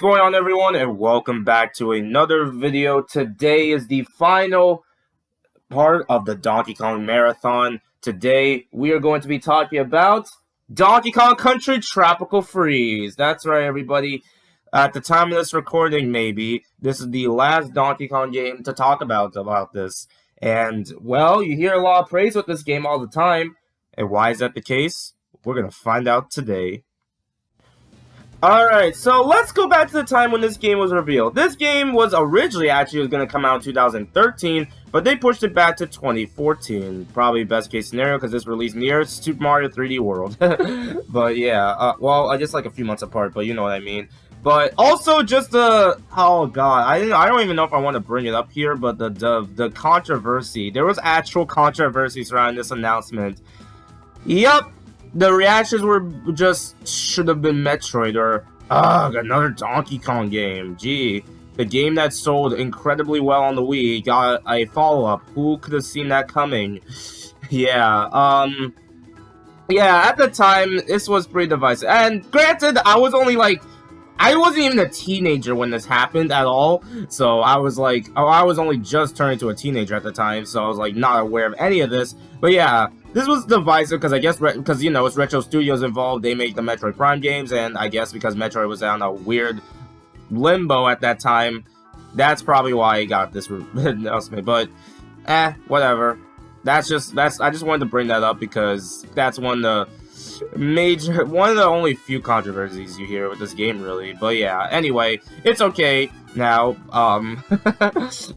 going on, everyone, and welcome back to another video. Today is the final part of the Donkey Kong Marathon. Today, we are going to be talking about Donkey Kong Country Tropical Freeze. That's right, everybody. At the time of this recording, maybe, this is the last Donkey Kong game to talk about this. And, well, you hear a lot of praise with this game all the time. And why is that the case? We're going to find out today. Alright, so let's go back to the time when this game was revealed. This game was originally going to come out in 2013, but they pushed it back to 2014. Probably best case scenario because this released near Super Mario 3D World. But yeah, well, I guess like a few months apart, but you know what I mean. But also just oh god, I don't even know if I want to bring it up here, but the controversy. There was actual controversy surrounding this announcement. Yep. The reactions were just, should have been Metroid, or, another Donkey Kong game. Gee, the game that sold incredibly well on the Wii got a follow-up. Who could have seen that coming? Yeah, yeah, at the time, this was pretty divisive. And granted, I wasn't even a teenager when this happened at all. So I was like, I was only just turning into a teenager at the time, so I was like not aware of any of this. But yeah, this was divisive because I guess because you know it's Retro Studios involved. They make the Metroid Prime games, and I guess because Metroid was on a weird limbo at that time, that's probably why he got this announcement. But whatever. I just wanted to bring that up because that's one of the only few controversies you hear with this game, really. But yeah, anyway, it's okay now.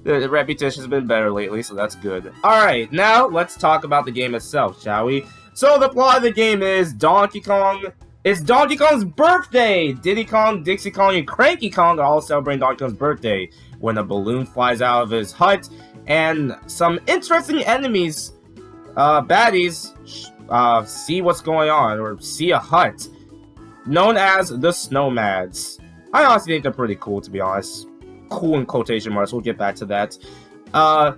The reputation has been better lately, so that's good. Alright, now let's talk about the game itself, shall we? So the plot of the game is Donkey Kong. It's Donkey Kong's birthday! Diddy Kong, Dixie Kong, and Cranky Kong are all celebrating Donkey Kong's birthday when a balloon flies out of his hut and some interesting enemies, baddies, see what's going on, or see a hut, known as the Snowmads. I honestly think they're pretty cool, to be honest. Cool in quotation marks, we'll get back to that. What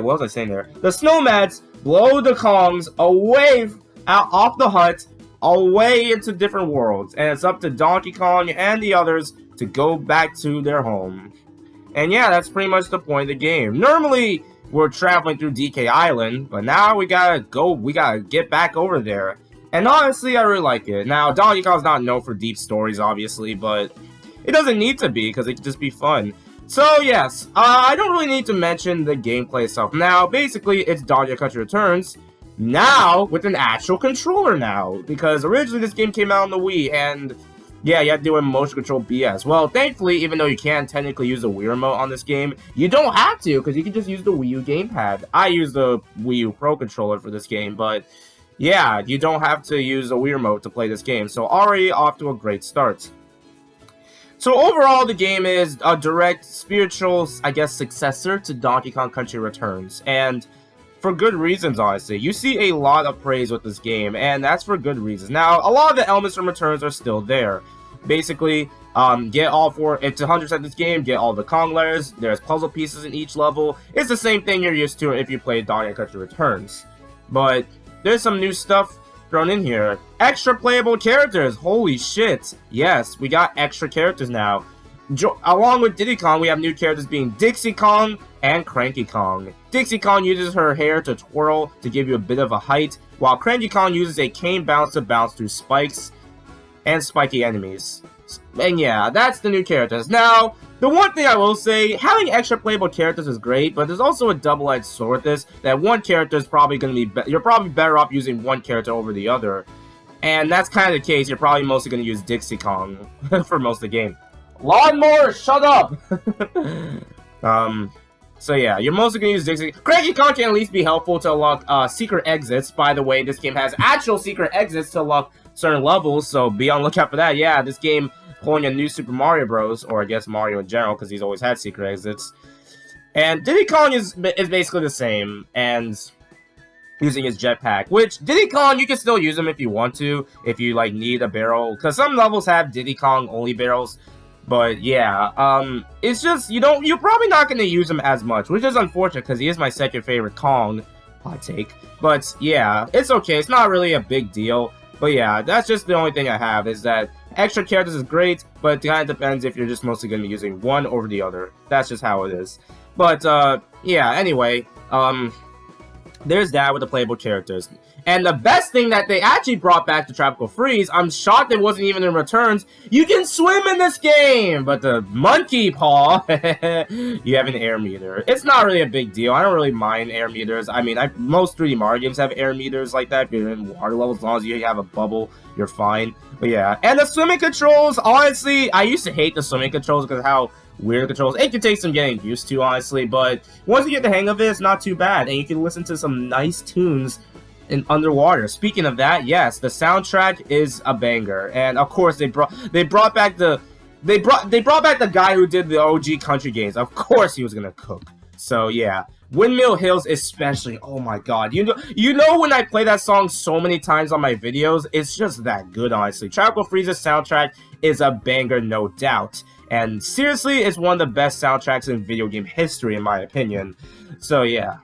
was I saying there? The Snowmads blow the Kongs away, off the hut, away into different worlds, and it's up to Donkey Kong and the others to go back to their home. And yeah, that's pretty much the point of the game. Normally, we're traveling through DK Island, but now we gotta get back over there. And honestly, I really like it. Now, Donkey Kong's not known for deep stories, obviously, but it doesn't need to be, because it can just be fun. So, yes, I don't really need to mention the gameplay itself. Now, basically, it's Donkey Kong Country Returns, now with an actual controller now, because originally this game came out on the Wii, and yeah, you have to do a motion control BS. Well, thankfully, even though you can technically use the Wii Remote on this game, you don't have to, because you can just use the Wii U gamepad. I use the Wii U Pro Controller for this game, but yeah, you don't have to use the Wii Remote to play this game, so already off to a great start. So overall, the game is a direct, spiritual, I guess, successor to Donkey Kong Country Returns, and for good reasons, honestly. You see a lot of praise with this game, and that's for good reasons. Now, a lot of the elements from Returns are still there. Basically, get all four, it's 100% this game, get all the Kong layers, there's puzzle pieces in each level. It's the same thing you're used to if you play Donkey Kong Country Returns. But there's some new stuff thrown in here. Extra playable characters, holy shit. Yes, we got extra characters now. Along with Diddy Kong, we have new characters being Dixie Kong and Cranky Kong. Dixie Kong uses her hair to twirl to give you a bit of a height, while Cranky Kong uses a cane bounce to bounce through spikes and spiky enemies. And yeah, that's the new characters. Now, the one thing I will say, having extra playable characters is great, but there's also a double-edged sword with this, that one character is probably going to be, you're probably better off using one character over the other. And that's kind of the case, you're probably mostly going to use Dixie Kong for most of the game. Lawnmower, shut up! So yeah, you're mostly gonna use Dixie. Cranky Kong can at least be helpful to unlock secret exits. By the way, this game has actual secret exits to unlock certain levels, so be on the lookout for that. Yeah, this game pulling a new Super Mario Bros, or I guess Mario in general, because he's always had secret exits. And Diddy Kong is basically the same, and using his jetpack, which Diddy Kong, you can still use him if you want to, if you like need a barrel, because some levels have Diddy Kong only barrels. But yeah, it's just, you're probably not going to use him as much, which is unfortunate because he is my second favorite Kong, hot take. But yeah, it's okay, it's not really a big deal. But yeah, that's just the only thing I have, is that extra characters is great, but it kind of depends if you're just mostly going to be using one over the other. That's just how it is. But, yeah, anyway, there's that with the playable characters. And the best thing that they actually brought back to Tropical Freeze, I'm shocked it wasn't even in Returns, you can swim in this game! But the monkey paw, you have an air meter. It's not really a big deal. I don't really mind air meters. I mean, most 3D Mario games have air meters like that. If you're in water levels, as long as you have a bubble, you're fine. But yeah, and the swimming controls, honestly, I used to hate the swimming controls because of how weird the controls. It can take some getting used to, honestly, but once you get the hang of it, it's not too bad. And you can listen to some nice tunes in underwater. Speaking of that, yes, the soundtrack is a banger, and of course they brought back the guy who did the OG country games. Of course he was gonna cook. So yeah, Windmill Hills especially. Oh my god, you know when I play that song so many times on my videos, it's just that good. Honestly, Tropical Freeze's soundtrack is a banger, no doubt. And seriously, it's one of the best soundtracks in video game history, in my opinion. So yeah.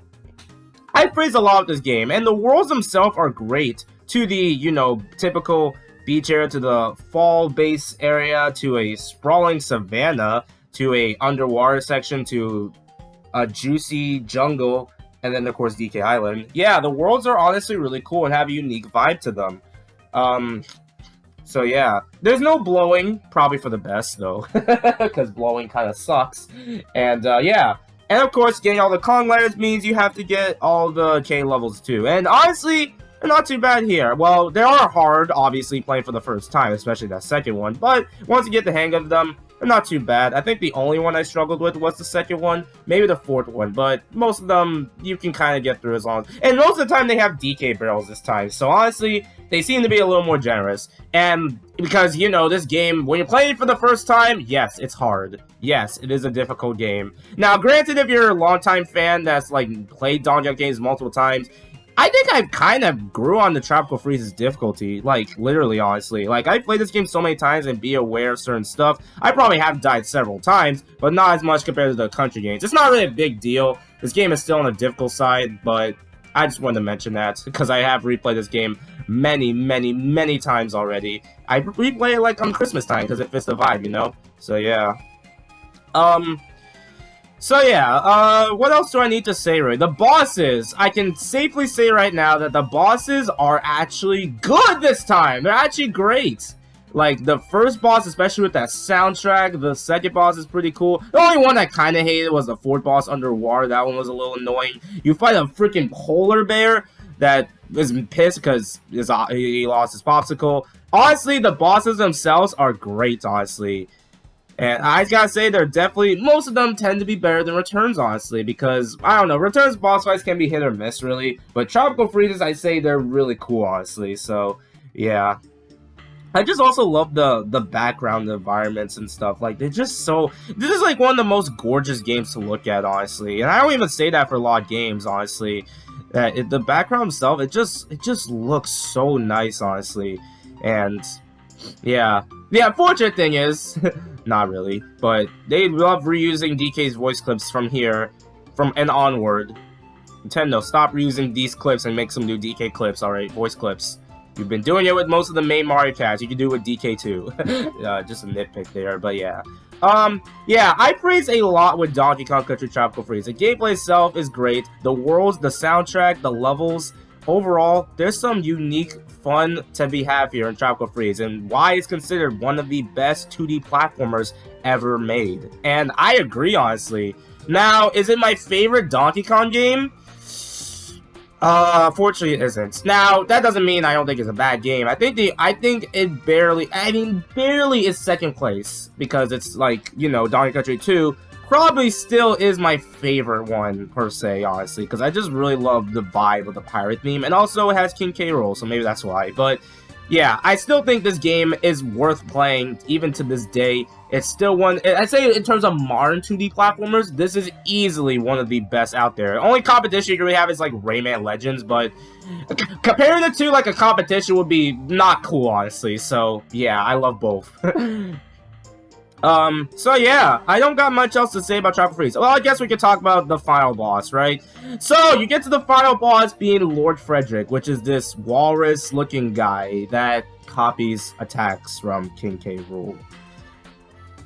I praise a lot of this game, and the worlds themselves are great. To the, you know, typical beach area, to the fall base area, to a sprawling savanna, to a underwater section, to a juicy jungle, and then of course DK Island. Yeah, the worlds are honestly really cool and have a unique vibe to them. So yeah, there's no blowing, probably for the best though, because blowing kind of sucks. And yeah. And of course, getting all the Kong letters means you have to get all the K levels too. And honestly, they're not too bad here. Well, they are hard, obviously, playing for the first time, especially that second one. But once you get the hang of them, they're not too bad. I think the only one I struggled with was the second one, maybe the fourth one. But most of them, you can kind of get through as long as... And most of the time, they have DK barrels this time. So honestly, they seem to be a little more generous. And because, you know, this game, when you're playing it for the first time, yes, it's hard. Yes, it is a difficult game. Now, granted, if you're a longtime fan that's, like, played Donkey Kong games multiple times, I think I kind of grew on the Tropical Freeze's difficulty, like, literally, honestly. Like, I played this game so many times and be aware of certain stuff. I probably have died several times, but not as much compared to the country games. It's not really a big deal. This game is still on the difficult side, but I just wanted to mention that, because I have replayed this game many, many, many times already. I replay it, like, on Christmas time, because it fits the vibe, you know? So, yeah. What else do I need to say, really? The bosses! I can safely say right now that the bosses are actually good this time! They're actually great! Like, the first boss, especially with that soundtrack, the second boss is pretty cool. The only one I kind of hated was the fourth boss underwater. That one was a little annoying. You fight a freaking polar bear that is pissed because he lost his popsicle. Honestly, the bosses themselves are great, honestly. And I gotta say, they're definitely, most of them tend to be better than Returns, honestly, because, I don't know, Returns boss fights can be hit or miss, really, but Tropical Freezes, I say they're really cool, honestly, so, yeah. I just also love the background, the environments and stuff, like, they're just so, this is, like, one of the most gorgeous games to look at, honestly, and I don't even say that for a lot of games, honestly, the background itself, it just looks so nice, honestly, and, yeah. The unfortunate thing is, not really, but they love reusing DK's voice clips from here, and onward. Nintendo, stop reusing these clips and make some new DK clips, alright? Voice clips. You've been doing it with most of the main Mario cats. You can do it with DK too. Just a nitpick there, but yeah. Yeah, I praise a lot with Donkey Kong Country Tropical Freeze. The gameplay itself is great. The worlds, the soundtrack, the levels. Overall, there's some unique fun to be had here in Tropical Freeze, and why it's considered one of the best 2D platformers ever made. And I agree, honestly. Now, is it my favorite Donkey Kong game? Fortunately it isn't. Now, that doesn't mean I don't think it's a bad game. I think it barely is second place, because it's like, you know, Donkey Country 2 probably still is my favorite one, per se, honestly, because I just really love the vibe of the pirate theme, and also it has King K. Rool, so maybe that's why. But yeah, I still think this game is worth playing, even to this day. It's still one, I'd say in terms of modern 2D platformers, this is easily one of the best out there. Only competition you really have is like Rayman Legends, but comparing the two like a competition would be not cool, honestly. So yeah, I love both. So yeah, I don't got much else to say about Tropical Freeze. Well, I guess we could talk about the final boss, right? So, you get to the final boss being Lord Frederick, which is this walrus-looking guy that copies attacks from King K. Rool.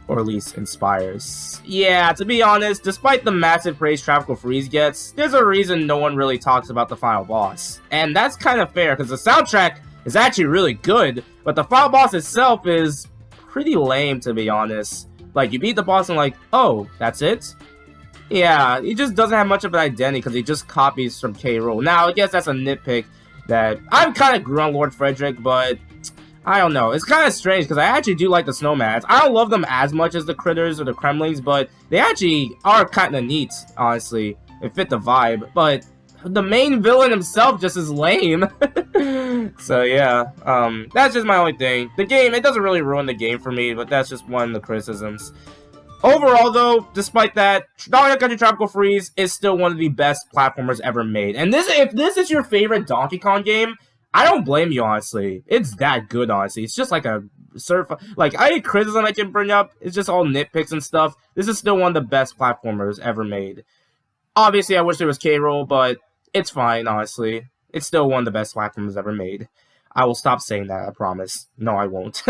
Or at least inspires. Yeah, to be honest, despite the massive praise Tropical Freeze gets, there's a reason no one really talks about the final boss. And that's kind of fair, because the soundtrack is actually really good, but the final boss itself is pretty lame, to be honest. Like, you beat the boss and like, oh, that's it? Yeah, he just doesn't have much of an identity because he just copies from K. Rool. Now, I guess that's a nitpick that I'm kind of grew on Lord Frederick, but I don't know. It's kind of strange because I actually do like the Snowmans. I don't love them as much as the Critters or the Kremlings, but they actually are kind of neat, honestly. They fit the vibe, but the main villain himself just is lame. So yeah, that's just my only thing. The game, it doesn't really ruin the game for me, but that's just one of the criticisms. Overall, though, despite that, Donkey Kong Country Tropical Freeze is still one of the best platformers ever made. And if this is your favorite Donkey Kong game, I don't blame you, honestly. It's that good, honestly. It's just like a any criticism I can bring up, it's just all nitpicks and stuff. This is still one of the best platformers ever made. Obviously, I wish there was K. Rool, but it's fine, honestly. It's still one of the best platformers ever made. I will stop saying that, I promise. No, I won't.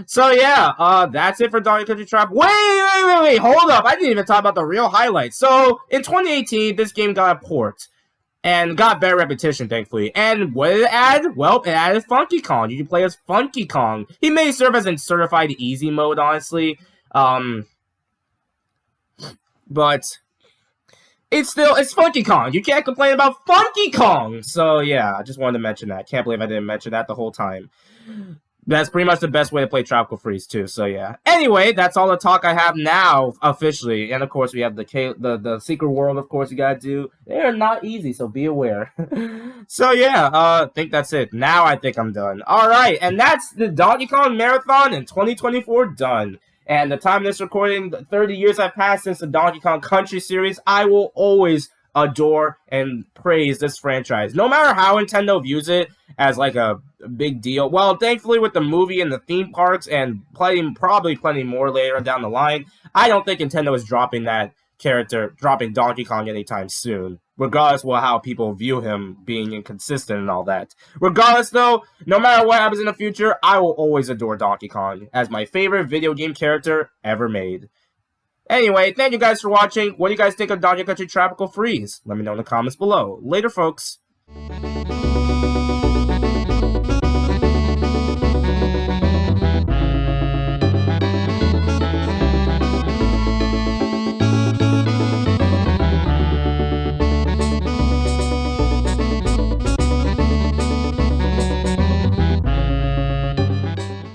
So yeah, that's it for Donkey Kong Country Trap. Wait, hold up. I didn't even talk about the real highlights. So, in 2018, this game got a port. And got better repetition, thankfully. And what did it add? Well, it added Funky Kong. You can play as Funky Kong. He may serve as in certified easy mode, honestly. But it's Funky Kong. You can't complain about Funky Kong. So yeah, I just wanted to mention that. Can't believe I didn't mention that the whole time. That's pretty much the best way to play Tropical Freeze too. So yeah. Anyway, that's all the talk I have now officially. And of course, we have the secret world. Of course, you gotta do. They are not easy, so be aware. So yeah, I think that's it. Now I think I'm done. All right, and that's the Donkey Kong Marathon in 2024 done. And the time of this recording, 30 years have passed since the Donkey Kong Country series. I will always adore and praise this franchise. No matter how Nintendo views it as like a big deal. Well, thankfully with the movie and the theme parks and probably plenty more later down the line, I don't think Nintendo is dropping Donkey Kong anytime soon. Regardless of how people view him being inconsistent and all that. Regardless though, no matter what happens in the future, I will always adore Donkey Kong as my favorite video game character ever made. Anyway, thank you guys for watching. What do you guys think of Donkey Kong Country Tropical Freeze? Let me know in the comments below. Later, folks.